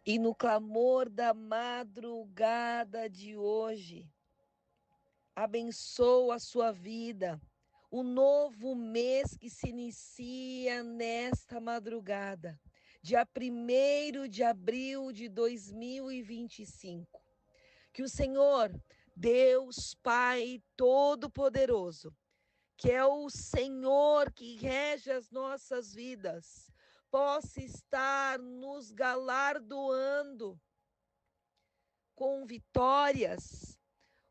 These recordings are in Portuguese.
E no clamor da madrugada de hoje, abençoa a sua vida, o novo mês que se inicia nesta madrugada, dia 1º de abril de 2025. Que o Senhor, Deus Pai Todo-Poderoso, que é o Senhor que rege as nossas vidas, possa estar nos galardoando com vitórias,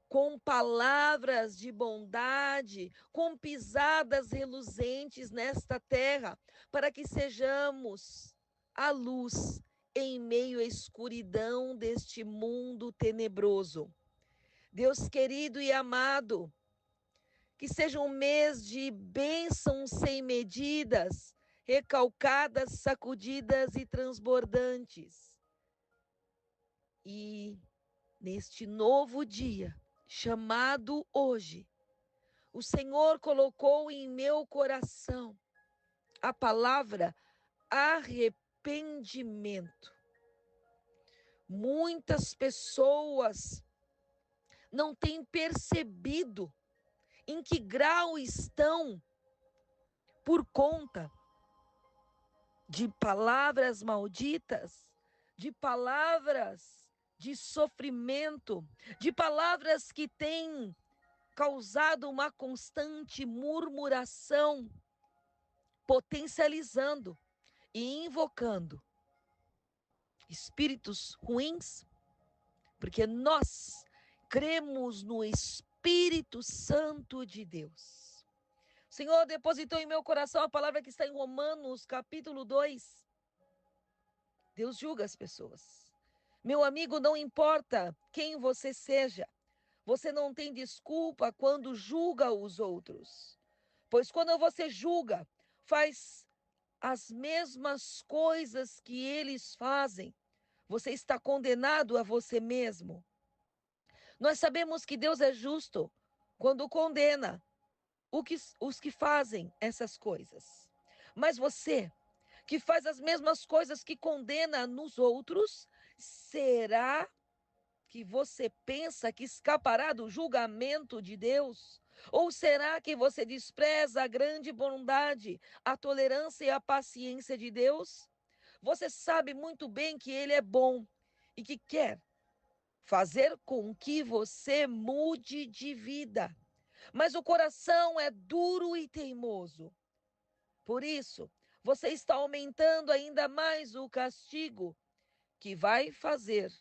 com palavras de bondade, com pisadas reluzentes nesta terra, para que sejamos a luz em meio à escuridão deste mundo tenebroso. Deus querido e amado, que seja um mês de bênçãos sem medidas, recalcadas, sacudidas e transbordantes. E neste novo dia, chamado hoje, o Senhor colocou em meu coração a palavra arrependimento. Muitas pessoas não têm percebido em que grau estão por conta de palavras malditas, de palavras de sofrimento, de palavras que têm causado uma constante murmuração, potencializando e invocando espíritos ruins, porque nós cremos no Espírito Santo de Deus. O Senhor depositou em meu coração a palavra que está em Romanos, capítulo 2. Deus julga as pessoas. Meu amigo, não importa quem você seja, você não tem desculpa quando julga os outros. Pois quando você julga, faz as mesmas coisas que eles fazem. Você está condenado a você mesmo. Nós sabemos que Deus é justo quando condena os que fazem essas coisas. Mas você, que faz as mesmas coisas que condena nos outros, será que você pensa que escapará do julgamento de Deus? Ou será que você despreza a grande bondade, a tolerância e a paciência de Deus? Você sabe muito bem que Ele é bom e que quer fazer com que você mude de vida. Mas o coração é duro e teimoso. Por isso, você está aumentando ainda mais o castigo que vai fazer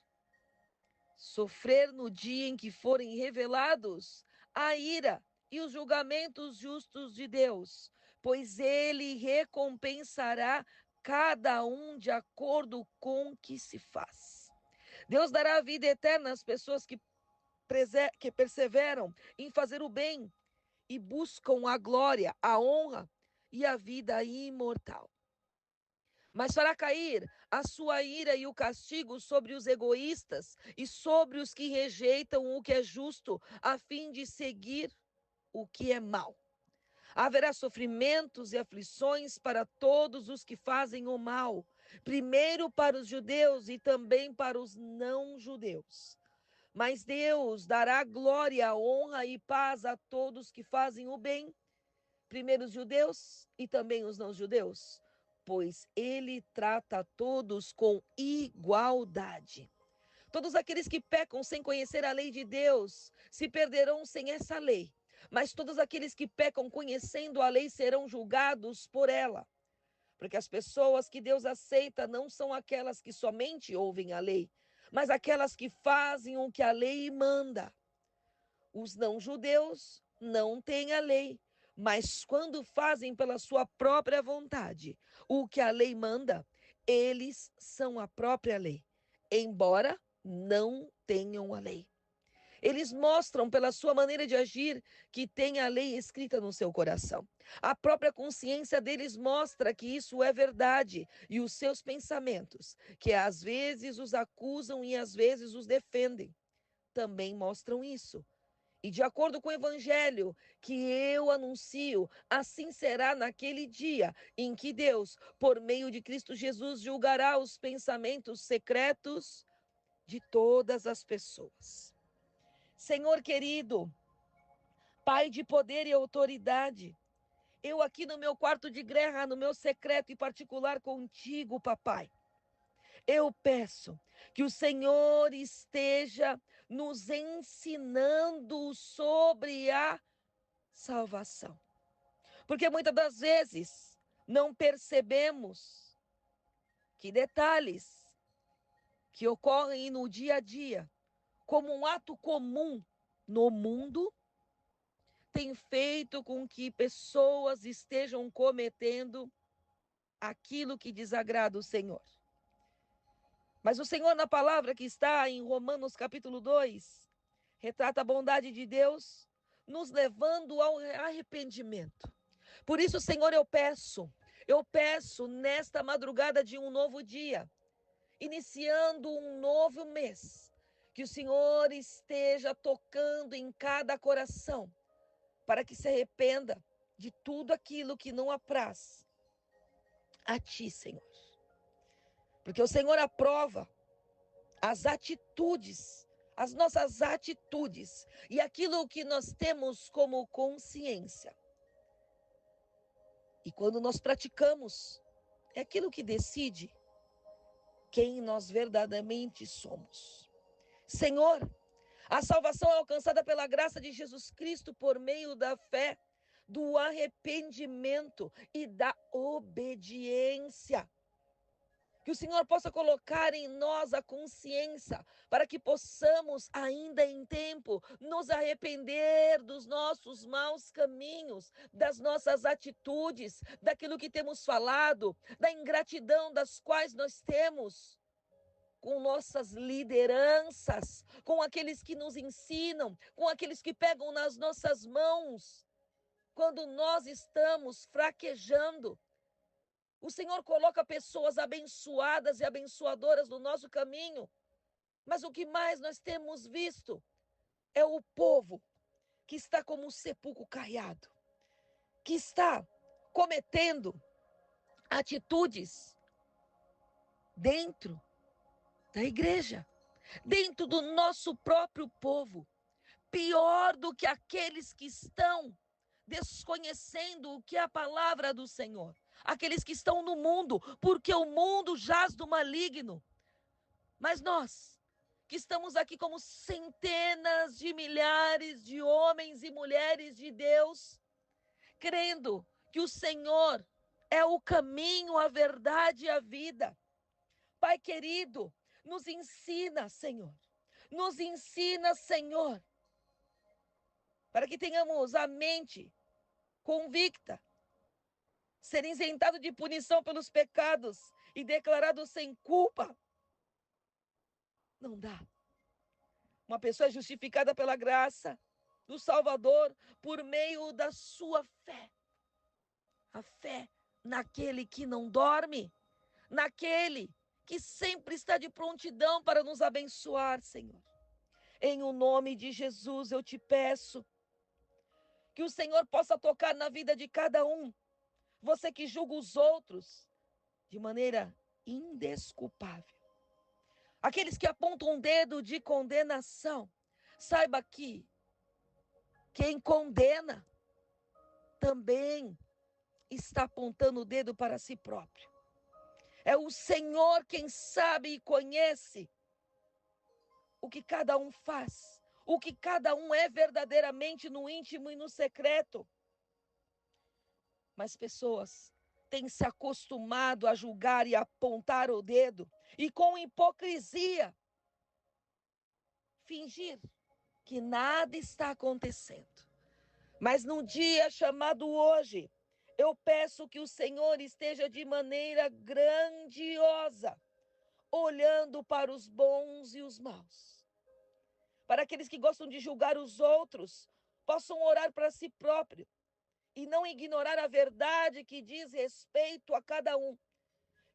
sofrer no dia em que forem revelados a ira e os julgamentos justos de Deus, pois ele recompensará cada um de acordo com o que se faz. Deus dará a vida eterna às pessoas que perseveram em fazer o bem e buscam a glória, a honra e a vida imortal. Mas fará cair a sua ira e o castigo sobre os egoístas e sobre os que rejeitam o que é justo, a fim de seguir o que é mal. Haverá sofrimentos e aflições para todos os que fazem o mal, primeiro para os judeus e também para os não-judeus. Mas Deus dará glória, honra e paz a todos que fazem o bem, primeiro os judeus e também os não-judeus, pois ele trata todos com igualdade. Todos aqueles que pecam sem conhecer a lei de Deus se perderão sem essa lei, mas todos aqueles que pecam conhecendo a lei serão julgados por ela. Porque as pessoas que Deus aceita não são aquelas que somente ouvem a lei, mas aquelas que fazem o que a lei manda. Os não-judeus não têm a lei, mas quando fazem pela sua própria vontade o que a lei manda, eles são a própria lei, embora não tenham a lei. Eles mostram pela sua maneira de agir que tem a lei escrita no seu coração. A própria consciência deles mostra que isso é verdade e os seus pensamentos, que às vezes os acusam e às vezes os defendem, também mostram isso. E de acordo com o evangelho que eu anuncio, assim será naquele dia em que Deus, por meio de Cristo Jesus, julgará os pensamentos secretos de todas as pessoas. Senhor querido, Pai de poder e autoridade, eu aqui no meu quarto de guerra, no meu secreto e particular contigo, papai, eu peço que o Senhor esteja nos ensinando sobre a salvação. Porque muitas das vezes não percebemos que detalhes que ocorrem no dia a dia, como um ato comum no mundo, tem feito com que pessoas estejam cometendo aquilo que desagrada o Senhor. Mas o Senhor, na palavra que está em Romanos capítulo 2, retrata a bondade de Deus, nos levando ao arrependimento. Por isso, Senhor, eu peço nesta madrugada de um novo dia, iniciando um novo mês, que o Senhor esteja tocando em cada coração, para que se arrependa de tudo aquilo que não apraz a Ti, Senhor. Porque o Senhor aprova as atitudes, as nossas atitudes e aquilo que nós temos como consciência. E quando nós praticamos, é aquilo que decide quem nós verdadeiramente somos. Senhor, a salvação é alcançada pela graça de Jesus Cristo por meio da fé, do arrependimento e da obediência. Que o Senhor possa colocar em nós a consciência para que possamos, ainda em tempo, nos arrepender dos nossos maus caminhos, das nossas atitudes, daquilo que temos falado, da ingratidão das quais nós temos com nossas lideranças, com aqueles que nos ensinam, com aqueles que pegam nas nossas mãos, quando nós estamos fraquejando. O Senhor coloca pessoas abençoadas e abençoadoras no nosso caminho, mas o que mais nós temos visto é o povo que está como um sepulcro caiado, que está cometendo atitudes dentro da igreja, dentro do nosso próprio povo, pior do que aqueles que estão desconhecendo o que é a palavra do Senhor, aqueles que estão no mundo, porque o mundo jaz do maligno. Mas nós, que estamos aqui como centenas de milhares de homens e mulheres de Deus, crendo que o Senhor é o caminho, a verdade e a vida. Pai querido, nos ensina, Senhor. Nos ensina, Senhor, para que tenhamos a mente convicta, ser isentado de punição pelos pecados e declarado sem culpa. Não dá. Uma pessoa é justificada pela graça do Salvador por meio da sua fé. A fé naquele que não dorme, naquele que sempre está de prontidão para nos abençoar, Senhor. Em o nome de Jesus eu te peço que o Senhor possa tocar na vida de cada um. Você que julga os outros de maneira indesculpável. Aqueles que apontam um dedo de condenação, saiba que quem condena também está apontando o dedo para si próprio. É o Senhor quem sabe e conhece o que cada um faz, o que cada um é verdadeiramente no íntimo e no secreto. Mas pessoas têm se acostumado a julgar e apontar o dedo e com hipocrisia fingir que nada está acontecendo. Mas num dia chamado hoje, eu peço que o Senhor esteja de maneira grandiosa, olhando para os bons e os maus. Para aqueles que gostam de julgar os outros, possam orar para si próprio e não ignorar a verdade que diz respeito a cada um.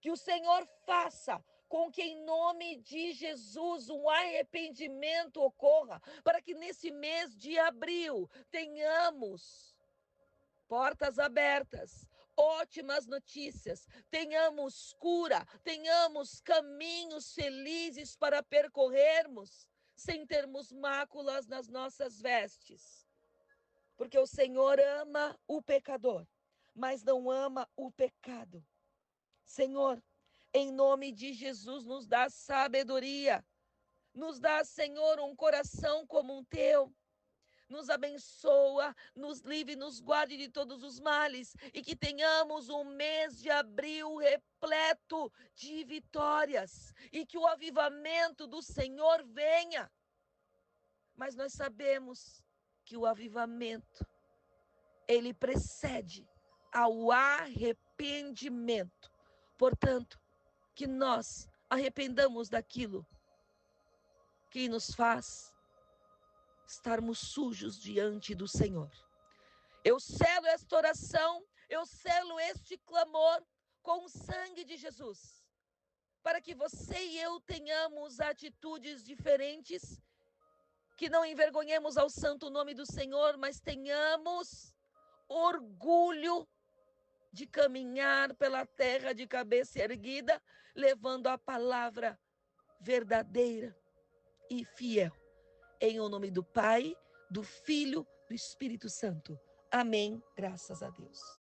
Que o Senhor faça com que em nome de Jesus um arrependimento ocorra, para que nesse mês de abril tenhamos portas abertas, ótimas notícias, tenhamos cura, tenhamos caminhos felizes para percorrermos, sem termos máculas nas nossas vestes. Porque o Senhor ama o pecador, mas não ama o pecado. Senhor, em nome de Jesus, nos dá sabedoria, nos dá, Senhor, um coração como o teu. Nos abençoa, nos livre, nos guarde de todos os males e que tenhamos um mês de abril repleto de vitórias e que o avivamento do Senhor venha. Mas nós sabemos que o avivamento, ele precede ao arrependimento. Portanto, que nós arrependamos daquilo que nos faz estarmos sujos diante do Senhor. Eu selo esta oração, eu selo este clamor com o sangue de Jesus, para que você e eu tenhamos atitudes diferentes, que não envergonhemos ao santo nome do Senhor, mas tenhamos orgulho de caminhar pela terra de cabeça erguida, levando a palavra verdadeira e fiel. Em o nome do Pai, do Filho, do Espírito Santo. Amém. Graças a Deus.